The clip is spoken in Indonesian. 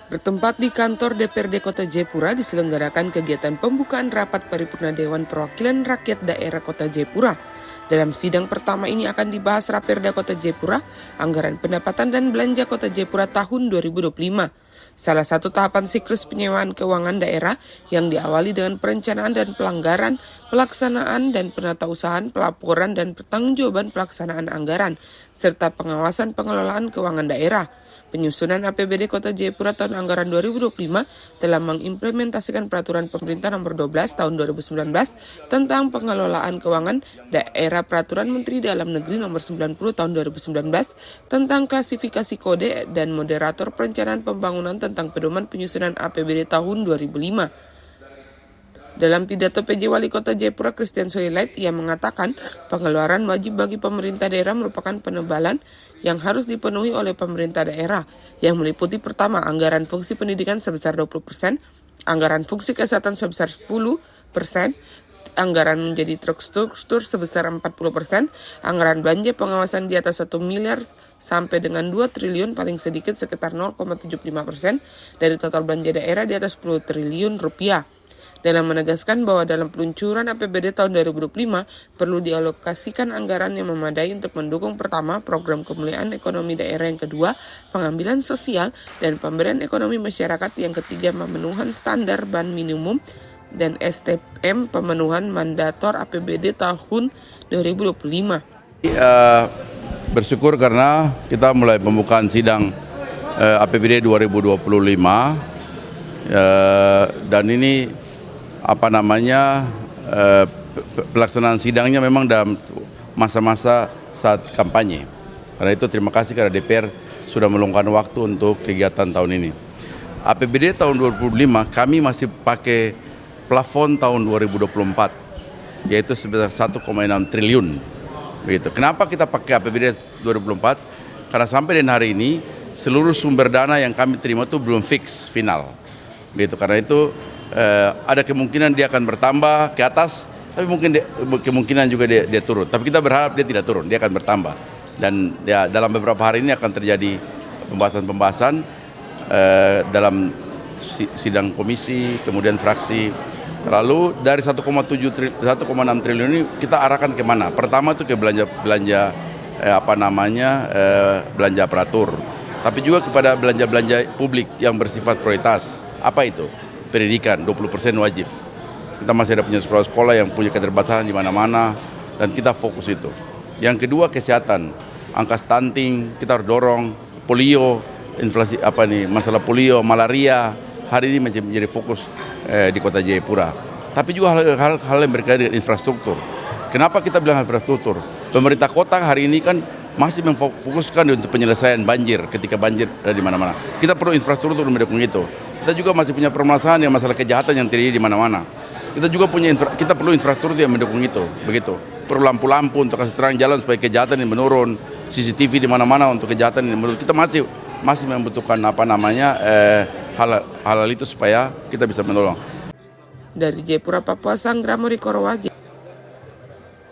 Bertempat di kantor DPRD Kota Jayapura diselenggarakan kegiatan pembukaan rapat paripurna Dewan Perwakilan Rakyat Daerah Kota Jayapura. Dalam sidang pertama ini akan dibahas Raperda Kota Jayapura, Anggaran Pendapatan dan Belanja Kota Jayapura tahun 2025. Salah satu tahapan siklus penyewaan keuangan daerah yang diawali dengan perencanaan dan pelanggaran, pelaksanaan dan penatausahaan, pelaporan dan pertanggungjawaban pelaksanaan anggaran, serta pengawasan pengelolaan keuangan daerah. Penyusunan APBD Kota Jayapura tahun anggaran 2025 telah mengimplementasikan Peraturan Pemerintah Nomor 12 Tahun 2019 tentang pengelolaan keuangan daerah, Peraturan Menteri Dalam Negeri Nomor 90 Tahun 2019 tentang klasifikasi kode dan moderator perencanaan pembangunan tentang pedoman penyusunan APBD tahun 2005. Dalam pidato PJ Wali Kota Jayapura Christian Soilait, ia mengatakan pengeluaran wajib bagi pemerintah daerah merupakan penebalan yang harus dipenuhi oleh pemerintah daerah, yang meliputi pertama, anggaran fungsi pendidikan sebesar 20%, anggaran fungsi kesehatan sebesar 10%, anggaran menjadi terstruktur sebesar 40%, anggaran belanja pengawasan di atas 1 miliar sampai dengan 2 triliun paling sedikit sekitar 0,75% dari total belanja daerah di atas 10 triliun rupiah. Dalam menegaskan bahwa dalam peluncuran APBD tahun 2025 perlu dialokasikan anggaran yang memadai untuk mendukung pertama, program pemulihan ekonomi daerah, yang kedua, pengambilan sosial dan pemberdayaan ekonomi masyarakat, yang ketiga, pemenuhan standar bahan minimum dan STM pemenuhan mandator APBD tahun 2025. Bersyukur karena kita mulai pembukaan sidang APBD 2025 dan ini pelaksanaan sidangnya memang dalam masa-masa saat kampanye. Karena itu terima kasih karena DPR sudah meluangkan waktu untuk kegiatan tahun ini. APBD tahun 2025 kami masih pakai plafon tahun 2024, yaitu sebesar 1,6 triliun. Begitu. Kenapa kita pakai APBD 2024? Karena sampai dengan hari ini seluruh sumber dana yang kami terima itu belum fix final. Begitu. Karena itu ada kemungkinan dia akan bertambah ke atas, tapi kemungkinan juga dia turun. Tapi kita berharap dia tidak turun, dia akan bertambah. Dan ya, dalam beberapa hari ini akan terjadi pembahasan dalam sidang komisi, kemudian fraksi. Lalu dari 1,6 triliun ini kita arahkan kemana? Pertama itu ke belanja belanja aparatur, tapi juga kepada belanja publik yang bersifat prioritas. Apa itu? Pendidikan 20% wajib. Kita masih ada punya sekolah-sekolah yang punya keterbatasan di mana-mana dan kita fokus itu. Yang kedua, kesehatan. Angka stunting kita harus dorong, polio, inflasi masalah polio, malaria hari ini menjadi fokus di Kota Jayapura. Tapi juga hal yang berkaitan dengan infrastruktur. Kenapa kita bilang infrastruktur? Pemerintah kota hari ini kan masih memfokuskan untuk penyelesaian banjir ketika banjir ada di mana-mana. Kita perlu infrastruktur untuk mendukung itu. Kita juga masih punya permasalahan yang masalah kejahatan yang terjadi di mana-mana. Kita perlu infrastruktur yang mendukung itu, begitu. Perlu lampu-lampu untuk kasih terang jalan supaya kejahatan ini menurun, CCTV di mana-mana untuk kejahatan ini menurun. Kita masih membutuhkan hal itu supaya kita bisa menolong. Dari Jayapura, Papua, Sanggra Morikorowa.